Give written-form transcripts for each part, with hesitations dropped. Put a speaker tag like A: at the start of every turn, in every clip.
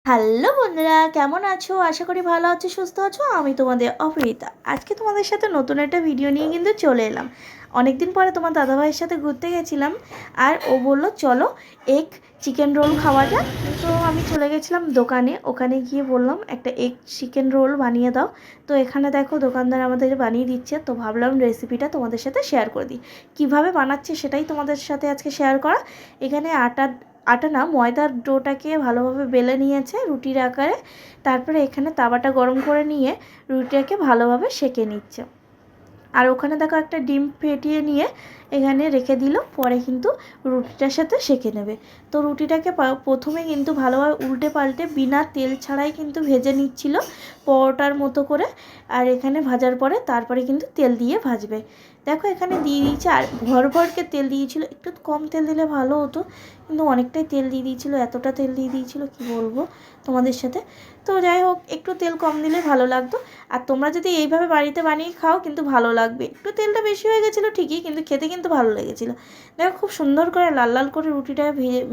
A: Hello বন্ধুরা, কেমন আছো? আশা করি ভালো আছো, সুস্থ আছো। আমি তোমাদের অপরিতা। আজকে তোমাদের সাথে নতুন একটা ভিডিও নিয়ে কিন্তু চলে এলাম। অনেক দিন পরে তোমার দাদাভাইয়ের সাথে ঘুরতে গেছিলাম, আর ও বলল চলো এগ চিকেন রোল খাওয়া যাক। তো আমি চলে গেছিলাম দোকানে। ওখানে গিয়ে বললাম একটা এগ চিকেন রোল বানিয়ে দাও। তো এখানে দেখো দোকানদার আমাদের বানিয়ে দিচ্ছে। তো ভাবলাম রেসিপিটা তোমাদের সাথে শেয়ার করে দিই। কীভাবে বানাচ্ছে সেটাই তোমাদের সাথে আজকে শেয়ার করা। এখানে আটা না, ময়দার ডোটাকে ভালোভাবে বেলে নিয়েছে রুটির আকারে। তারপরে এখানে তাওয়াটা গরম করে নিয়ে রুটিটাকে ভালোভাবে সেঁকে নিচ্ছে। আর ওখানে দেখো একটা ডিম ফেটিয়ে নিয়ে এখানে রেখে দিল, পরে কিন্তু রুটিটার সাথে সেঁকে নেবে। তো রুটিটাকে প্রথমে কিন্তু ভালোভাবে উল্টে পাল্টে বিনা তেল ছাড়াই কিন্তু ভেজে নিচ্ছিল পরোটার মতো করে। আর এখানে ভাজার পরে তারপরে কিন্তু তেল দিয়ে ভাজবে। দেখো এখানে দিয়ে দিয়েছে, আর ভরকে তেল দিয়েছিল। একটু কম তেল দিলে ভালো হতো, কিন্তু অনেকটাই তেল দিয়ে দিয়েছিলো। এতটা তেল দিয়ে দিয়েছিলো কী বলবো তোমাদের সাথে। তো যাই হোক, একটু তেল কম দিলে ভালো লাগতো। আর তোমরা যদি এইভাবে বাড়িতে বানিয়ে খাও কিন্তু ভালো লাগবে। একটু তেলটা বেশি হয়ে গেছিলো ঠিকই, কিন্তু খেতে কিন্তু ভালো লেগেছিলো। দেখো খুব সুন্দর করে লাল লাল করে রুটিটা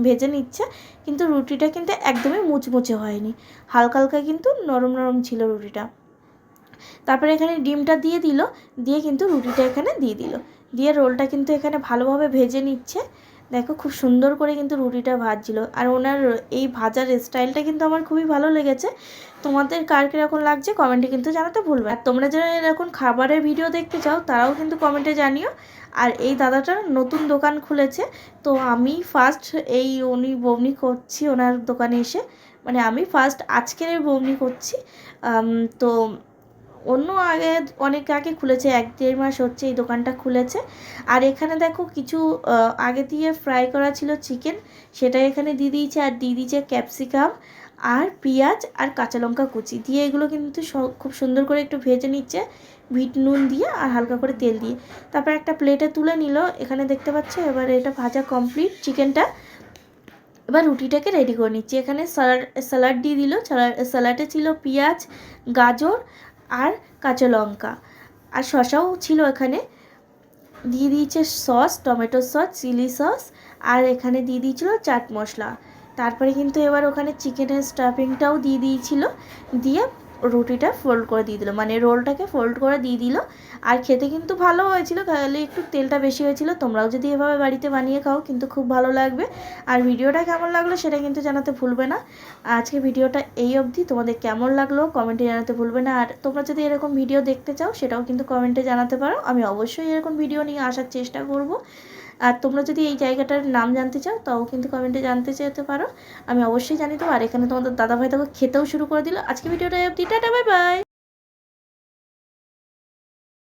A: ভেজে নিচ্ছে, কিন্তু রুটিটা কিন্তু একদমই মুচমুচে হয়নি, হালকা হালকা কিন্তু নরম নরম ছিল রুটিটা। তারপরে এখানে ডিমটা দিয়ে দিল, দিয়ে কিন্তু রুটিটা এখানে দিয়ে দিল, দিয়ে রোলটা কিন্তু এখানে ভালোভাবে ভেজে নিচ্ছে। দেখো খুব সুন্দর করে কিন্তু রুটিটা ভাজছিল। আর ওনার এই ভাজার স্টাইলটা কিন্তু আমার খুবই ভালো লেগেছে। তোমাদের কার কীরকম লাগছে কমেন্টে কিন্তু জানাতে ভুলবে। আর তোমরা যারা এরকম খাবারের ভিডিও দেখতে চাও তারাও কিন্তু কমেন্টে জানিও। আর এই দাদাটার নতুন দোকান খুলেছে, তো আমি ফার্স্ট উনি বমনি করছি ওনার দোকানে এসে। মানে আমি ফার্স্ট আজকের বমনি করছি। তো অন্য অনেক আগে খুলেছে, 1-1.5 মাস হচ্ছে এই দোকানটা খুলেছে। আর এখানে দেখো কিছু আগে দিয়ে ফ্রাই করা ছিল চিকেন, সেটা এখানে দিয়ে দিয়েছে। আর দিয়ে দিয়েছে ক্যাপসিকাম আর পেঁয়াজ আর কাঁচা লঙ্কা কুচি দিয়ে, এগুলো কিন্তু খুব সুন্দর করে একটু ভেজে নিচ্ছে বিট নুন দিয়ে আর হালকা করে তেল দিয়ে। তারপর একটা প্লেটে তুলে নিল, এখানে দেখতে পাচ্ছ। এবার এটা ভাজা কমপ্লিট চিকেনটা। এবার রুটিটাকে রেডি করে নিচ্ছি। এখানে স্যালাড দিয়ে দিল। স্যালাডে ছিল পেঁয়াজ, গাজর আর কাঁচা লঙ্কা, আর শসাও ছিল। এখানে দিয়ে দিয়েছে sauce, tomato sauce, chilli sauce, আর এখানে দিয়ে দিয়েছিল চাট মশলা। তারপরে কিন্তু এবার ওখানে চিকেনের স্টাফিংটাও দিয়ে দিয়েছিল, দিয়ে রুটিটা ফোল্ড করে দিয়ে দিল, মানে রোলটাকে ফোল্ড করে দিয়ে দিল। আর খেতে কিন্তু ভালো হয়েছিল, খালি একটু তেলটা বেশি হয়েছিল। তোমরাও যদি এভাবে বাড়িতে বানিয়ে খাও কিন্তু খুব ভালো লাগবে। আর ভিডিওটা কেমন লাগলো সেটা কিন্তু জানাতে ভুলবে না। আজকে ভিডিওটা এই অবধি। তোমাদের কেমন লাগলো কমেন্টে জানাতে ভুলবে না। আর তোমরা যদি এরকম ভিডিও দেখতে চাও সেটাও কিন্তু কমেন্টে জানাতে পারো। আমি অবশ্যই এরকম ভিডিও নিয়ে আসার চেষ্টা করব। আর তোমরা যদি এই জায়গাটার নাম জানতে চাও তাও কিন্তু কমেন্টে জানতে চাইতে পারো, আমি অবশ্যই জানিয়ে দেবো। আর এখানে তোমাদের দাদাভাই তাকে খেতেও শুরু করে দিল। আজকে ভিডিওটা অবধি, টাটা, বাই বাই।